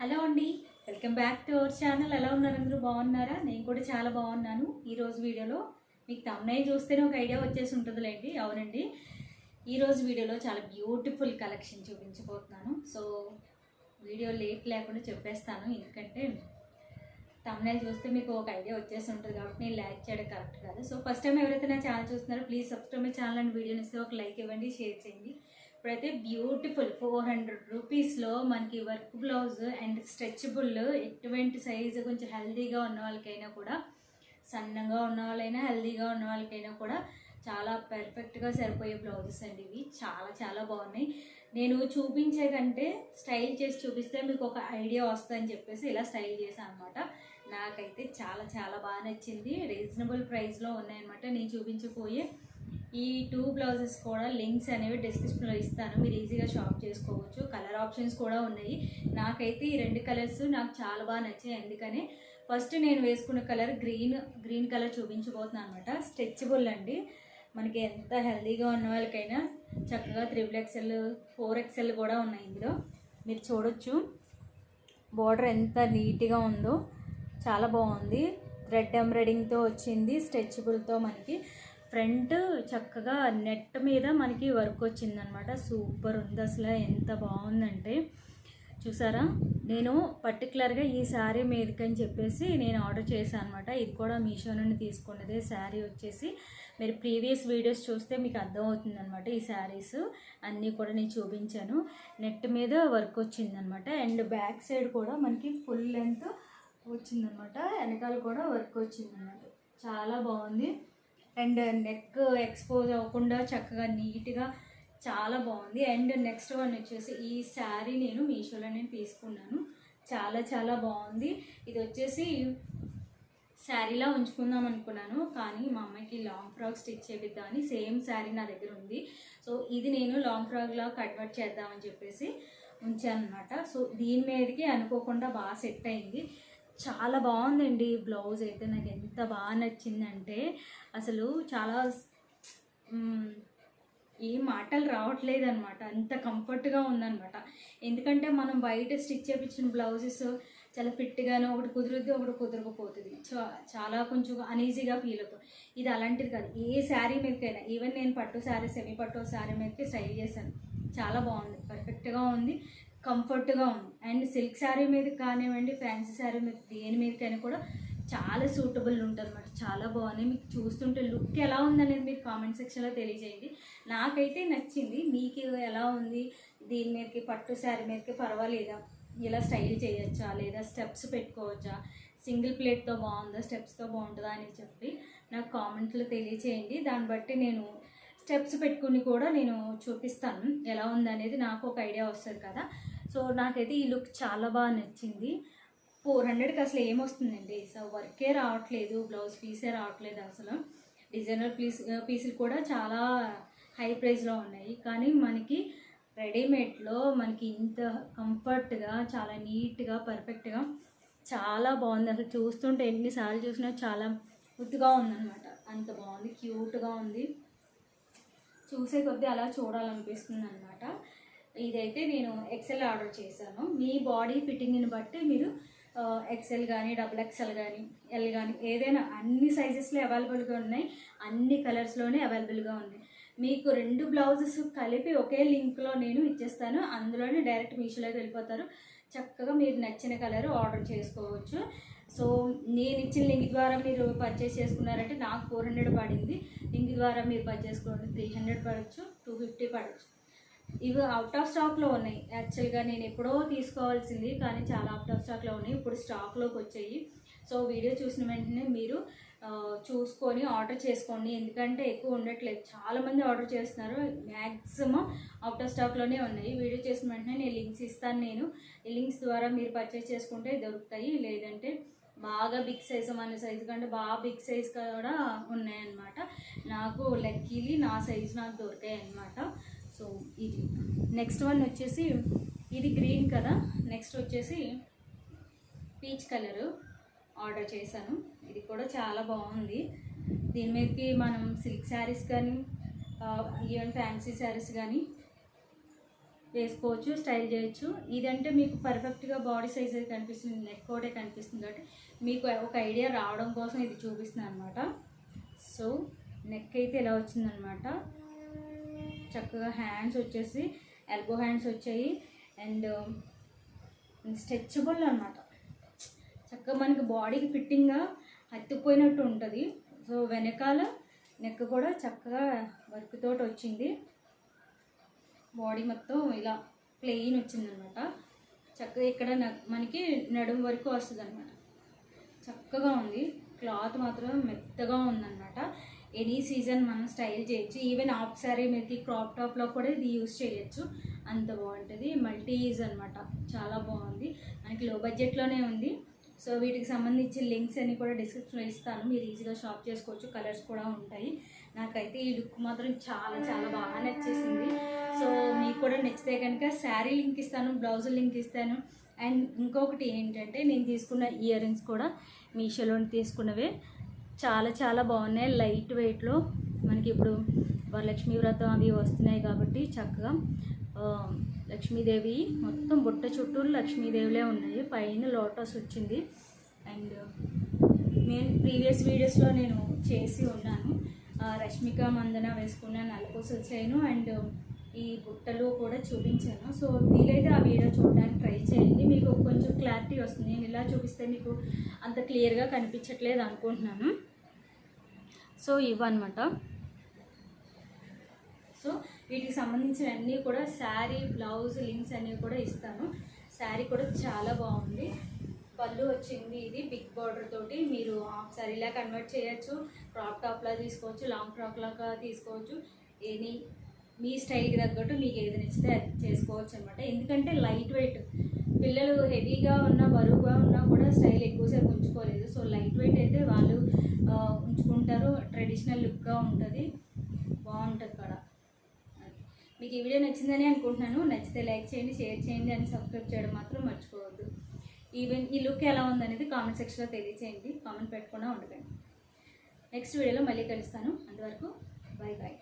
Hello అండి, welcome back to our channel. ఎలా ఉన్నారు అందరూ? బాగున్నారా? నేను కూడా చాలా బాగున్నాను. ఈరోజు వీడియోలో మీకు థంబ్నెయిల్ చూస్తేనే ఒక ఐడియా వచ్చేసి ఉంటుందిలేండి. అవునండి, ఈరోజు వీడియోలో చాలా బ్యూటిఫుల్ కలెక్షన్ చూపించబోతున్నాను. సో వీడియో లేట్ లేకుండా చెప్పేస్తాను, ఎందుకంటే థంబ్నెయిల్ చూస్తే మీకు ఒక ఐడియా వచ్చేసి ఉంటుంది కాబట్టి నేను లైక్ చేయడం కరెక్ట్ కాదు. సో ఫస్ట్ టైం ఎవరైతే నా ఛానల్ చూస్తున్నారో please subscribe my channel and వీడియోని ఇస్తే ఒక లైక్ ఇవ్వండి, షేర్ చేయండి. ఇప్పుడైతే బ్యూటిఫుల్ 400 రూపీస్లో మనకి వర్క్ బ్లౌజ్ అండ్ స్ట్రెచబుల్, ఎటువంటి సైజు కొంచెం హెల్తీగా ఉన్న వాళ్ళకైనా కూడా, సన్నగా ఉన్న వాళ్ళైనా హెల్తీగా ఉన్న వాళ్ళకైనా కూడా చాలా పర్ఫెక్ట్గా సరిపోయే బ్లౌజెస్ అండి. ఇవి చాలా చాలా బాగున్నాయి. నేను చూపించే కంటే స్టైల్ చేసి చూపిస్తే మీకు ఒక ఐడియా వస్తుందని చెప్పేసి ఇలా స్టైల్ చేశాను అనమాట. నాకైతే చాలా చాలా బాగా నచ్చింది. రీజనబుల్ ప్రైస్లో ఉన్నాయన్నమాట. నేను చూపించబోయే ఈ 2 బ్లౌజెస్ కూడా లింక్స్ అనేవి డిస్క్రిప్షన్లో ఇస్తాను, మీరు ఈజీగా షాప్ చేసుకోవచ్చు. కలర్ ఆప్షన్స్ కూడా ఉన్నాయి. నాకైతే ఈ 2 కలర్స్ నాకు చాలా బాగా నచ్చాయి. అందుకనే ఫస్ట్ నేను వేసుకున్న కలర్ గ్రీన్ కలర్ చూపించబోతున్నాను అనమాట. స్ట్రెచబుల్ అండి, మనకి ఎంత హెల్తీగా ఉన్న వాళ్ళకైనా చక్కగా 3XL 4XL కూడా ఉన్నాయి ఇందులో. మీరు చూడొచ్చు బోర్డర్ ఎంత నీట్గా ఉందో, చాలా బాగుంది. థ్రెడ్ ఎంబ్రాయిడింగ్తో వచ్చింది, స్ట్రెచబుల్తో మనకి ఫ్రంట్ చక్కగా నెట్ మీద మనకి వర్క్ వచ్చిందనమాట. సూపర్ ఉంది అసలు, ఎంత బాగుందంటే చూసారా. నేను పర్టికులర్గా ఈ శారీ మీదకని చెప్పేసి నేను ఆర్డర్ చేశాను అనమాట. ఇది కూడా మీషో నుండి తీసుకున్నదే. శారీ వచ్చేసి మీరు ప్రీవియస్ వీడియోస్ చూస్తే మీకు అర్థమవుతుంది అనమాట. ఈ శారీస్ అన్నీ కూడా నేను చూపించాను. నెట్ మీద వర్క్ వచ్చిందనమాట. అండ్ బ్యాక్ సైడ్ కూడా మనకి ఫుల్ లెంత్ వచ్చిందనమాట. వెనకాల కూడా వర్క్ వచ్చిందన్నమాట. చాలా బాగుంది. అండ్ నెక్ ఎక్స్పోజ్ అవ్వకుండా చక్కగా నీట్గా చాలా బాగుంది. అండ్ నెక్స్ట్ వన్ వచ్చేసి ఈ శారీ నేను మీషోలో తీసుకున్నాను. చాలా చాలా బాగుంది. ఇది వచ్చేసి శారీలా ఉంచుకుందాం అనుకున్నాను, కానీ మా అమ్మాయికి లాంగ్ ఫ్రాక్ స్టిచ్ చేపిద్దామని సేమ్ శారీ నా దగ్గర ఉంది. సో ఇది నేను లాంగ్ ఫ్రాక్లా కన్వర్ట్ చేద్దామని చెప్పేసి ఉంచాను అనమాట. సో దీని మీదకి అనుకోకుండా బాగా సెట్ అయింది. చాలా బాగుందండి బ్లౌజ్ అయితే. నాకు ఎంత బాగా నచ్చిందంటే అసలు చాలా ఏ మాటలు రావట్లేదు అనమాట, అంత కంఫర్ట్గా ఉందన్నమాట. ఎందుకంటే మనం బయట స్టిచ్ చేయించిన బ్లౌజెస్ చాలా ఫిట్గాను, ఒకటి కుదురుద్ది ఒకటి కుదరకపోతుంది, చాలా కొంచెం అనీజీగా ఫీల్ అవుతాం. ఇది అలాంటిది కాదు. ఏ శారీ మీదకైనా, ఈవెన్ నేను పట్టు శారీ, సెమీ పట్టు శారీ మీదకి స్టైల్ చేశాను. చాలా బాగుంది, పర్ఫెక్ట్గా ఉంది, కంఫర్ట్గా ఉంది. అండ్ సిల్క్ శారీ మీద కానివ్వండి, ఫ్యాన్సీ శారీ మీద, దేని మీదకైనా కూడా చాలా సూటబుల్ ఉంటుంది అన్నమాట. చాలా బాగుంది. మీకు చూస్తుంటే లుక్ ఎలా ఉందనేది మీరు కామెంట్ సెక్షన్లో తెలియజేయండి. నాకైతే నచ్చింది. మీకు ఎలా ఉంది? దీని మీదకి పట్టు శారీ మీదకి పర్వాలేదా, ఇలా స్టైల్ చేయొచ్చా, లేదా స్టెప్స్ పెట్టుకోవచ్చా, సింగిల్ ప్లేట్తో బాగుందా, స్టెప్స్తో బాగుంటుందా అని చెప్పి నాకు కామెంట్లో తెలియచేయండి. దాన్ని బట్టి నేను స్టెప్స్ పెట్టుకుని కూడా నేను చూపిస్తాను ఎలా ఉందనేది, నాకు ఒక ఐడియా వస్తుంది కదా. సో నాకైతే ఈ లుక్ చాలా బాగా నచ్చింది. 400కి అసలు ఏమొస్తుందండి, సో వర్కే రావట్లేదు, బ్లౌజ్ పీసే రావట్లేదు అసలు. డిజైనర్ పీసులు కూడా చాలా హై ప్రైస్లో ఉన్నాయి, కానీ మనకి రెడీమేడ్లో మనకి ఇంత కంఫర్ట్గా, చాలా నీట్గా, పర్ఫెక్ట్గా చాలా బాగుంది. అసలు చూస్తుంటే ఎన్నిసార్లు చూసినా చాలా ముద్దుగా ఉందన్నమాట. అంత బాగుంది, క్యూట్గా ఉంది. చూసే కొద్దీ అలా చూడాలనిపిస్తుంది అనమాట. ఇదైతే నేను ఎక్సెల్ ఆర్డర్ చేశాను. మీ బాడీ ఫిట్టింగ్ని బట్టి మీరు ఎక్సెల్ కానీ, XXL కానీ, ఎల్ కానీ, ఏదైనా అన్ని సైజెస్లో అవైలబుల్గా ఉన్నాయి, అన్ని కలర్స్లోనే అవైలబుల్గా ఉన్నాయి. మీకు 2 బ్లౌజెస్ కలిపి ఒకే లింక్లో నేను ఇచ్చేస్తాను. అందులోనే డైరెక్ట్ మీషోలోకి వెళ్ళిపోతారు. చక్కగా మీరు నచ్చిన కలర్ ఆర్డర్ చేసుకోవచ్చు. సో నేను ఇచ్చిన లింక్ ద్వారా మీరు పర్చేస్ చేసుకున్నారంటే నాకు 400 పడింది. లింక్ ద్వారా మీరు పర్చేస్ చేసుకోండి, 300 పడవచ్చు, 250 పడవచ్చు. ఇవి అవుట్ ఆఫ్ స్టాక్లో ఉన్నాయి. యాక్చువల్గా నేను ఎప్పుడో తీసుకోవాల్సింది, కానీ చాలా అవుట్ ఆఫ్ స్టాక్లో ఉన్నాయి, ఇప్పుడు స్టాక్లోకి వచ్చాయి. సో వీడియో చూసిన వెంటనే మీరు చూసుకొని ఆర్డర్ చేసుకోండి, ఎందుకంటే ఎక్కువ ఉండట్లేదు. చాలామంది ఆర్డర్ చేస్తున్నారు, మ్యాక్సిమం అవుట్ ఆఫ్ స్టాక్లోనే ఉన్నాయి. వీడియో చేసిన వెంటనే నేను లింక్స్ ఇస్తాను. నేను ఈ లింక్స్ ద్వారా మీరు పర్చేస్ చేసుకుంటే దొరుకుతాయి. లేదంటే బాగా బిగ్ సైజు, మన సైజు కంటే బాగా బిగ్ సైజ్ కూడా ఉన్నాయన్నమాట. నాకు లక్కీలీ నా సైజు నాకు దొరికాయి అన్నమాట. సో ఇది నెక్స్ట్ వన్ వచ్చేసి, ఇది గ్రీన్ కదా, నెక్స్ట్ వచ్చేసి పీచ్ కలరు ఆర్డర్ చేశాను. ఇది కూడా చాలా బాగుంది. దీని మీదకి మనం సిల్క్ శారీస్ కానీ, ఈవెన్ ఫ్యాన్సీ శారీస్ కానీ వేసుకోవచ్చు, స్టైల్ చేయొచ్చు. ఇదంటే మీకు పర్ఫెక్ట్గా బాడీ సైజ్ అయితే కనిపిస్తుంది, నెక్ ఒకటే కనిపిస్తుంది కాబట్టి మీకు ఒక ఐడియా రావడం కోసం ఇది చూపిస్తున్నాను అనమాట. సో నెక్ అయితే ఇలా వచ్చిందనమాట. చక్కగా హ్యాండ్స్ వచ్చేసి ఎల్బో హ్యాండ్స్ వచ్చాయి అండ్ స్ట్రెచబుల్ అనమాట. చక్కగా మనకి బాడీకి ఫిట్టింగ్గా అతుక్కుపోయినట్టు ఉంటుంది. సో వెనకాల నెక్ కూడా చక్కగా వర్క్ తోటి వచ్చింది. బాడీ మొత్తం ఇలా ప్లెయిన్ వచ్చిందనమాట. చక్కగా ఇక్కడ మనకి నడుము వరకు వస్తుంది అనమాట. చక్కగా ఉంది. క్లాత్ మాత్రం మెత్తగా ఉందన్నమాట. ఎనీ సీజన్ మనం స్టైల్ చేయొచ్చు. ఈవెన్ హాఫ్ శారీ మీదకి క్రాప్ టాప్లో కూడా ఇది యూజ్ చేయొచ్చు, అంత బాగుంటుంది. మల్టీ యూజ్ అనమాట, చాలా బాగుంది. మనకి లో బడ్జెట్లోనే ఉంది. సో వీటికి సంబంధించిన లింక్స్ అన్ని కూడా డిస్క్రిప్షన్లో ఇస్తాను, మీరు ఈజీగా షాప్ చేసుకోవచ్చు. కలర్స్ కూడా ఉంటాయి. నాకైతే ఈ లుక్ మాత్రం చాలా చాలా బాగా నచ్చేసింది. సో మీకు కూడా నచ్చితే కనుక శారీ లింక్ ఇస్తాను, బ్లౌజ్ లింక్ ఇస్తాను. అండ్ ఇంకొకటి ఏంటంటే నేను తీసుకున్న ఇయర్ రింగ్స్ కూడా మీషోలో తీసుకున్నవే, చాలా చాలా బాగున్నాయి. లైట్ వెయిట్లో మనకి ఇప్పుడు వరలక్ష్మీ వ్రతం అవి వస్తున్నాయి కాబట్టి చక్కగా లక్ష్మీదేవి మొత్తం బుట్ట చుట్టూ లక్ష్మీదేవిలే ఉన్నాయి. పైన లోటస్ వచ్చింది. అండ్ నేను ప్రీవియస్ వీడియోస్లో నేను చేసి ఉన్నాను, రష్మిక మందన వేసుకున్న నల్లపూసలు చైను అండ్ ఈ బుట్టలు కూడా చూపించాను. సో వీలైతే ఆ వీడియో చూడడానికి ట్రై చేయండి, మీకు కొంచెం క్లారిటీ వస్తుంది. నేను ఇలా చూపిస్తే మీకు అంత క్లియర్గా కనిపించట్లేదు అనుకుంటున్నాను. సో ఇవన్నమాట. సో వీటికి సంబంధించిన అన్నీ కూడా శారీ బ్లౌజ్ లింక్స్ అన్నీ కూడా ఇస్తాను. శారీ కూడా చాలా బాగుంది. పళ్ళు వచ్చింది, ఇది బిగ్ బార్డర్ తోటి. మీరు హాఫ్ శారీలా కన్వర్ట్ చేయొచ్చు, క్రాప్ టాప్లా తీసుకోవచ్చు, లాంగ్ ఫ్రాక్ లాగా తీసుకోవచ్చు. ఎనీ మీ స్టైల్కి తగ్గట్టు మీకు ఏది నచ్చితే అది చేసుకోవచ్చు అనమాట. ఎందుకంటే లైట్ వెయిట్, పిల్లలు హెవీగా ఉన్నా బరువుగా ఉన్నా కూడా స్టైల్ ఎక్కువసేపు ఉంచుకోలేదు. సో లైట్ వెయిట్ అయితే వాళ్ళు ఉంచుకుంటారు, ట్రెడిషనల్ లుక్గా ఉంటుంది, బాగుంటుంది కూడా. మీకు ఈ వీడియో నచ్చిందని అనుకుంటున్నాను. నచ్చితే లైక్ చేయండి, షేర్ చేయండి అని సబ్స్క్రైబ్ చేయడం మాత్రం మర్చిపోవద్దు. ఈవెన్ ఈ లుక్ ఎలా ఉందనేది కామెంట్ సెక్షన్లో తెలియచేయండి, కామెంట్ పెట్టకుండా ఉండకండి. నెక్స్ట్ వీడియోలో మళ్ళీ కలుస్తాను. అంతవరకు బాయ్ బాయ్.